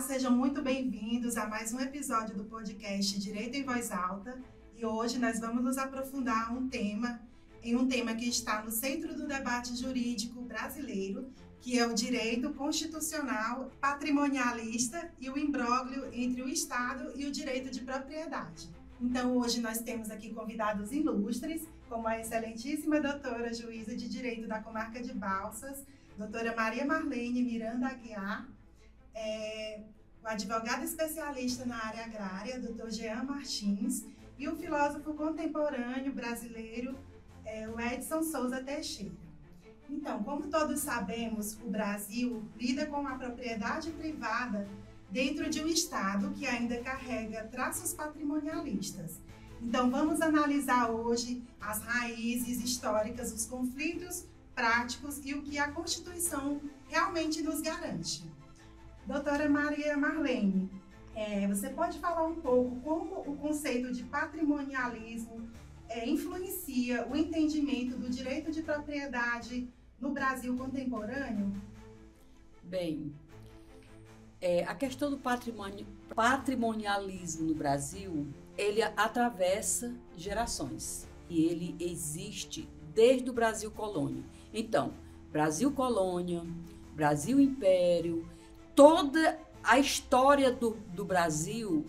sejam muito bem-vindos a mais um episódio do podcast Direito em Voz Alta. E hoje nós vamos nos aprofundar em um tema que está no centro do debate jurídico brasileiro, que é o direito constitucional patrimonialista e o imbróglio entre o Estado e o direito de propriedade. Então, hoje nós temos aqui convidados ilustres, como a excelentíssima doutora juíza de Direito da Comarca de Balsas, doutora Maria Marlene Miranda Aguiar, o advogado especialista na área agrária, doutor Jean Martins, e o filósofo contemporâneo brasileiro, o Edson Souza Teixeira. Então, como todos sabemos, o Brasil lida com a propriedade privada dentro de um Estado que ainda carrega traços patrimonialistas. Então, vamos analisar hoje as raízes históricas, os conflitos práticos e o que a Constituição realmente nos garante. Doutora Maria Marlene, você pode falar um pouco como o conceito de patrimonialismo influencia o entendimento do direito de propriedade no Brasil contemporâneo? Bem, a questão do patrimonialismo no Brasil, ele atravessa gerações e ele existe desde o Brasil colônia. Então, Brasil colônia, Brasil império, toda a história do Brasil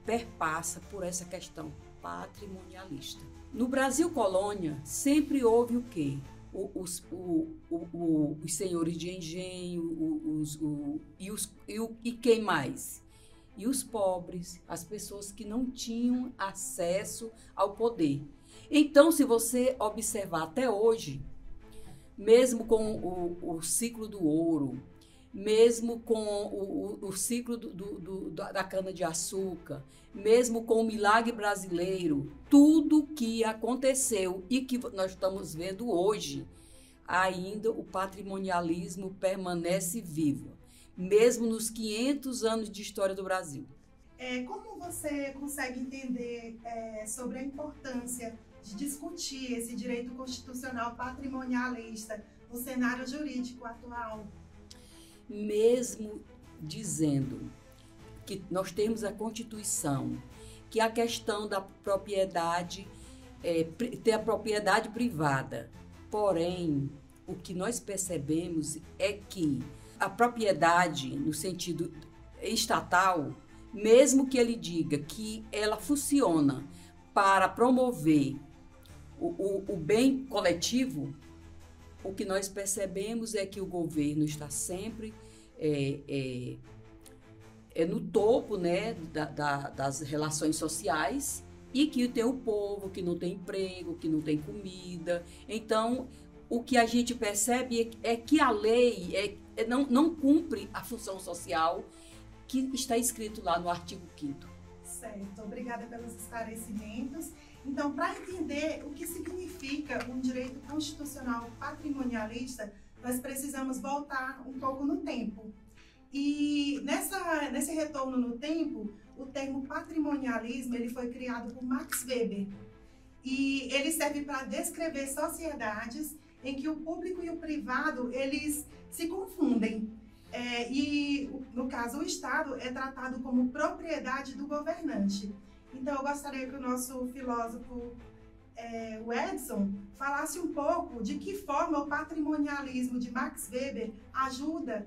perpassa por essa questão patrimonialista. No Brasil colônia, sempre houve o quê? Os senhores de engenho, e quem mais? E os pobres, as pessoas que não tinham acesso ao poder. Então, se você observar até hoje, mesmo com o ciclo do ouro, mesmo com o ciclo da cana-de-açúcar, mesmo com o milagre brasileiro, tudo que aconteceu e que nós estamos vendo hoje, ainda o patrimonialismo permanece vivo, mesmo nos 500 anos de história do Brasil. Como você consegue entender sobre a importância de discutir esse direito constitucional patrimonialista no cenário jurídico atual? Mesmo dizendo que nós temos a Constituição, que a questão da propriedade, ter a propriedade privada, porém, o que nós percebemos é que a propriedade, no sentido estatal, mesmo que ele diga que ela funciona para promover o bem coletivo, o que nós percebemos é que o governo está sempre no topo, né, das relações sociais, e que tem o povo que não tem emprego, que não tem comida. Então, o que a gente percebe é que a lei não cumpre a função social que está escrito lá no artigo 5º. Certo, obrigada pelos esclarecimentos. Então, para entender o que significa um direito constitucional patrimonialista, nós precisamos voltar um pouco no tempo. E nesse retorno no tempo, o termo patrimonialismo ele foi criado por Max Weber. E ele serve para descrever sociedades em que o público e o privado eles se confundem. E, no caso, o Estado é tratado como propriedade do governante. Então, eu gostaria que o nosso filósofo, o Edson, falasse um pouco de que forma o patrimonialismo de Max Weber ajuda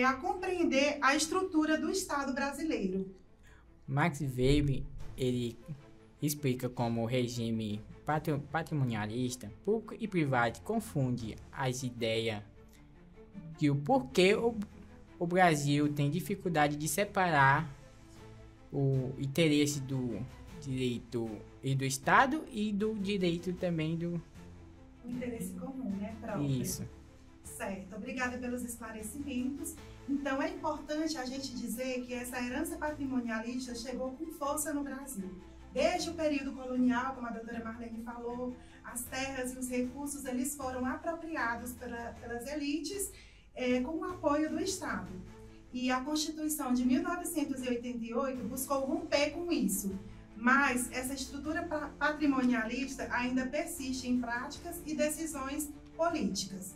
a compreender a estrutura do Estado brasileiro. Max Weber, ele explica como o regime patrimonialista, público e privado, confunde as ideias de o porquê o Brasil tem dificuldade de separar o interesse do direito e do Estado e do direito também do... O interesse comum, né? Próprio. Isso. Certo, obrigada pelos esclarecimentos. Então, é importante a gente dizer que essa herança patrimonialista chegou com força no Brasil. Desde o período colonial, como a doutora Marlene falou, as terras e os recursos eles foram apropriados pelas elites com o apoio do Estado. E a Constituição de 1988 buscou romper com isso, mas essa estrutura patrimonialista ainda persiste em práticas e decisões políticas.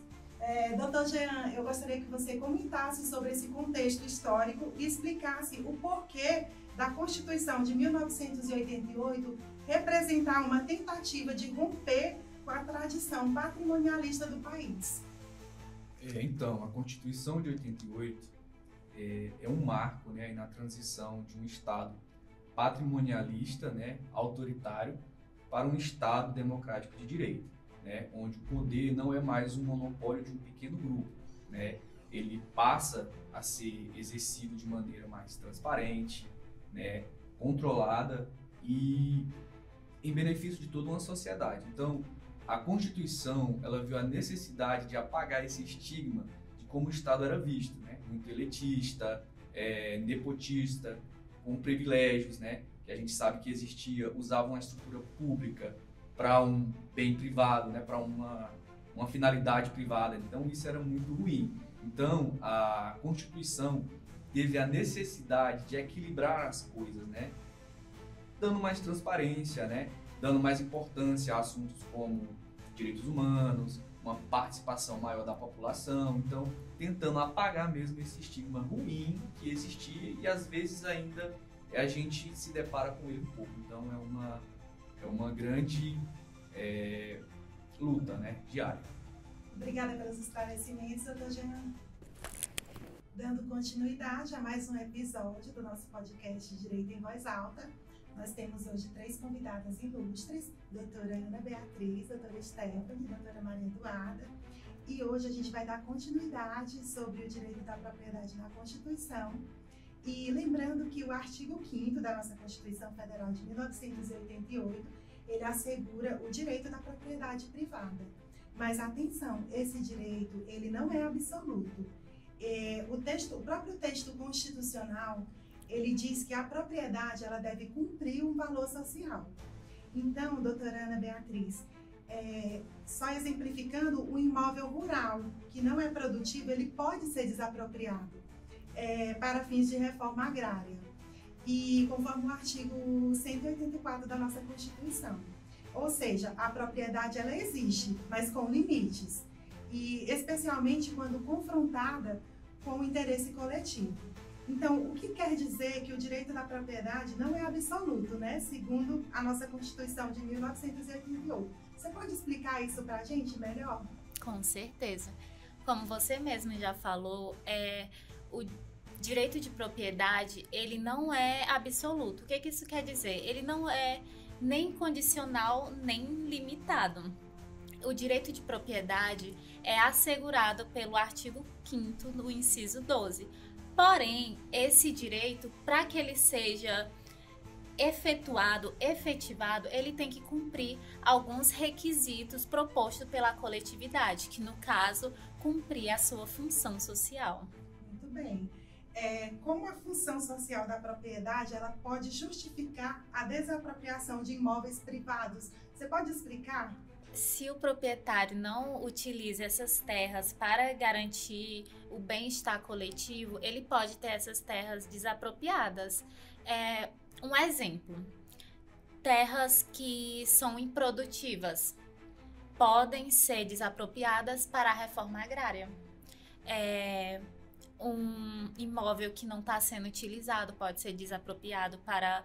Doutor Jean, eu gostaria que você comentasse sobre esse contexto histórico e explicasse o porquê da Constituição de 1988 representar uma tentativa de romper com a tradição patrimonialista do país. Então, a Constituição de 88 é um marco, né, na transição de um Estado patrimonialista, né, autoritário, para um Estado democrático de direito, né, onde o poder não é mais um monopólio de um pequeno grupo, né, ele passa a ser exercido de maneira mais transparente, né, controlada e em benefício de toda uma sociedade. Então, a Constituição, ela viu a necessidade de apagar esse estigma de como o Estado era visto, né, muito elitista, nepotista, com privilégios, né, que a gente sabe que existia, usavam a estrutura pública para um bem privado, né, para uma finalidade privada. Então, isso era muito ruim. Então, a Constituição teve a necessidade de equilibrar as coisas, né, dando mais transparência, né, dando mais importância a assuntos como direitos humanos, uma participação maior da população, então tentando apagar mesmo esse estigma ruim que existia e às vezes ainda a gente se depara com ele um pouco. Então é uma grande luta, né, diária. Obrigada pelos esclarecimentos, doutor Jean. Dando continuidade a mais um episódio do nosso podcast Direito em Voz Alta, nós temos hoje 3 convidadas ilustres, doutora Ana Beatriz, doutora Stephanie, doutora Maria Eduarda, e hoje a gente vai dar continuidade sobre o direito da propriedade na Constituição, e lembrando que o artigo 5º da nossa Constituição Federal de 1988, ele assegura o direito da propriedade privada. Mas atenção, esse direito, ele não é absoluto. O próprio texto constitucional, ele diz que a propriedade ela deve cumprir um valor social. Então, doutora Ana Beatriz, só exemplificando, o imóvel rural, que não é produtivo, ele pode ser desapropriado para fins de reforma agrária. E conforme o artigo 184 da nossa Constituição. Ou seja, a propriedade ela existe, mas com limites. E especialmente quando confrontada com o interesse coletivo. Então, o que quer dizer que o direito da propriedade não é absoluto, né? Segundo a nossa Constituição de 1988. Você pode explicar isso para a gente melhor? Com certeza. Como você mesmo já falou, o direito de propriedade, ele não é absoluto. O que isso quer dizer? Ele não é nem condicional, nem limitado. O direito de propriedade é assegurado pelo artigo 5º do inciso 12. Porém, esse direito, para que ele seja efetivado, ele tem que cumprir alguns requisitos propostos pela coletividade, que no caso, cumprir a sua função social. Muito bem. Como a função social da propriedade, ela pode justificar a desapropriação de imóveis privados? Você pode explicar? Se o proprietário não utiliza essas terras para garantir o bem-estar coletivo, ele pode ter essas terras desapropriadas. Um exemplo, terras que são improdutivas podem ser desapropriadas para a reforma agrária. Um imóvel que não está sendo utilizado pode ser desapropriado para,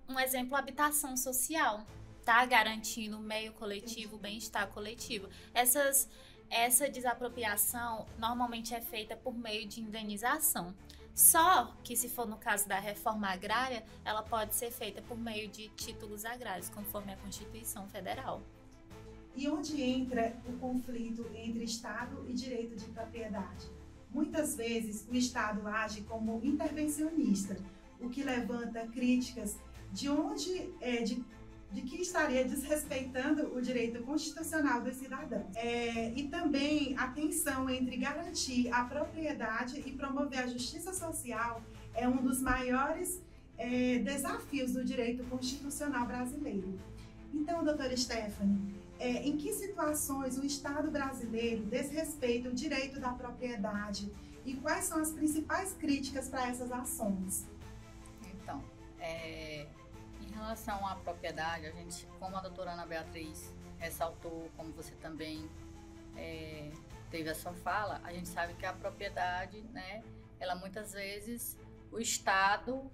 um exemplo, habitação social. Está garantindo o meio coletivo, o bem-estar coletivo. Essa desapropriação normalmente é feita por meio de indenização. Só que se for no caso da reforma agrária, ela pode ser feita por meio de títulos agrários, conforme a Constituição Federal. E onde entra o conflito entre Estado e direito de propriedade? Muitas vezes o Estado age como intervencionista, o que levanta críticas de que estaria desrespeitando o direito constitucional dos cidadãos. E também a tensão entre garantir a propriedade e promover a justiça social é um dos maiores desafios do direito constitucional brasileiro. Então, doutora Stephanie, em que situações o Estado brasileiro desrespeita o direito da propriedade e quais são as principais críticas para essas ações? Então, em relação à propriedade, a gente, como a doutora Ana Beatriz ressaltou, como você também teve a sua fala, a gente sabe que a propriedade, né, ela muitas vezes, o Estado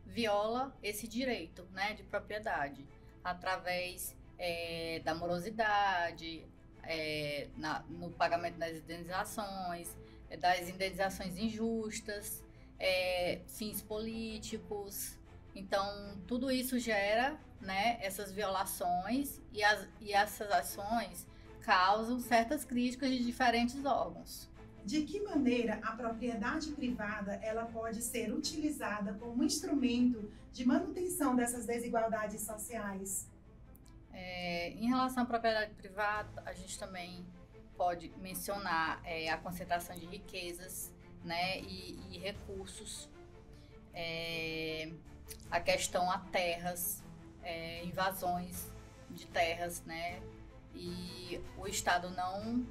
viola esse direito, né, de propriedade, através da morosidade, no pagamento das indenizações injustas, fins políticos. Então, tudo isso gera, né, essas violações e essas ações causam certas críticas de diferentes órgãos. De que maneira a propriedade privada ela pode ser utilizada como instrumento de manutenção dessas desigualdades sociais? Em relação à propriedade privada, a gente também pode mencionar a concentração de riquezas, né, e recursos, a questão a terras, invasões de terras, né, e o Estado não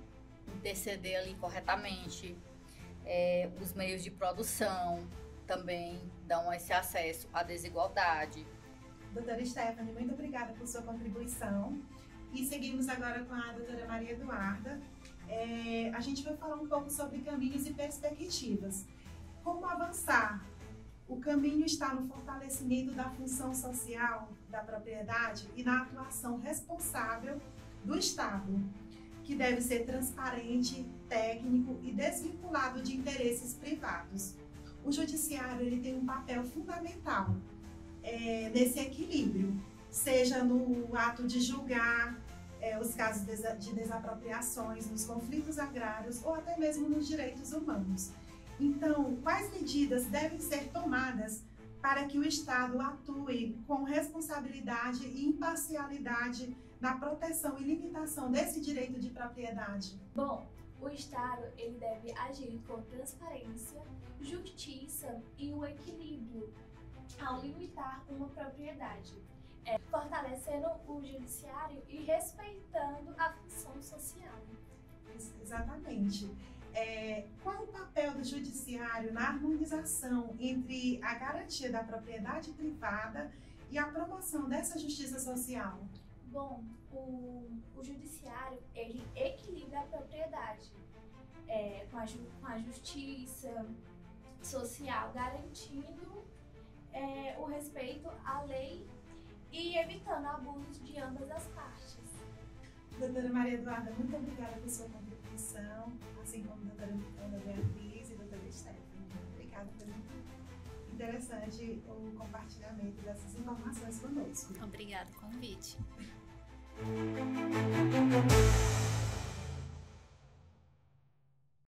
interceder ali corretamente, os meios de produção também dão esse acesso à desigualdade. Doutora Stephanie, muito obrigada por sua contribuição. E seguimos agora com a doutora Maria Eduarda. A gente vai falar um pouco sobre caminhos e perspectivas. Como avançar? O caminho está no fortalecimento da função social da propriedade e na atuação responsável do Estado, que deve ser transparente, técnico e desvinculado de interesses privados. O judiciário ele tem um papel fundamental nesse equilíbrio, seja no ato de julgar os casos de desapropriações, nos conflitos agrários ou até mesmo nos direitos humanos. Então, quais medidas devem ser tomadas para que o Estado atue com responsabilidade e imparcialidade na proteção e limitação desse direito de propriedade? Bom, o Estado ele deve agir com transparência, justiça e o equilíbrio ao limitar uma propriedade, fortalecendo o judiciário e respeitando a função social. Exatamente. Qual é o papel do judiciário na harmonização entre a garantia da propriedade privada e a promoção dessa justiça social? Bom, o judiciário ele equilibra a propriedade com a justiça social, garantindo o respeito à lei e evitando abusos de ambas as partes. Doutora Maria Eduarda, muito obrigada por sua contribuição, assim como a doutora Ana Beatriz e a doutora Stephanie. Obrigada, foi muito interessante o compartilhamento dessas informações conosco. Obrigada pelo convite.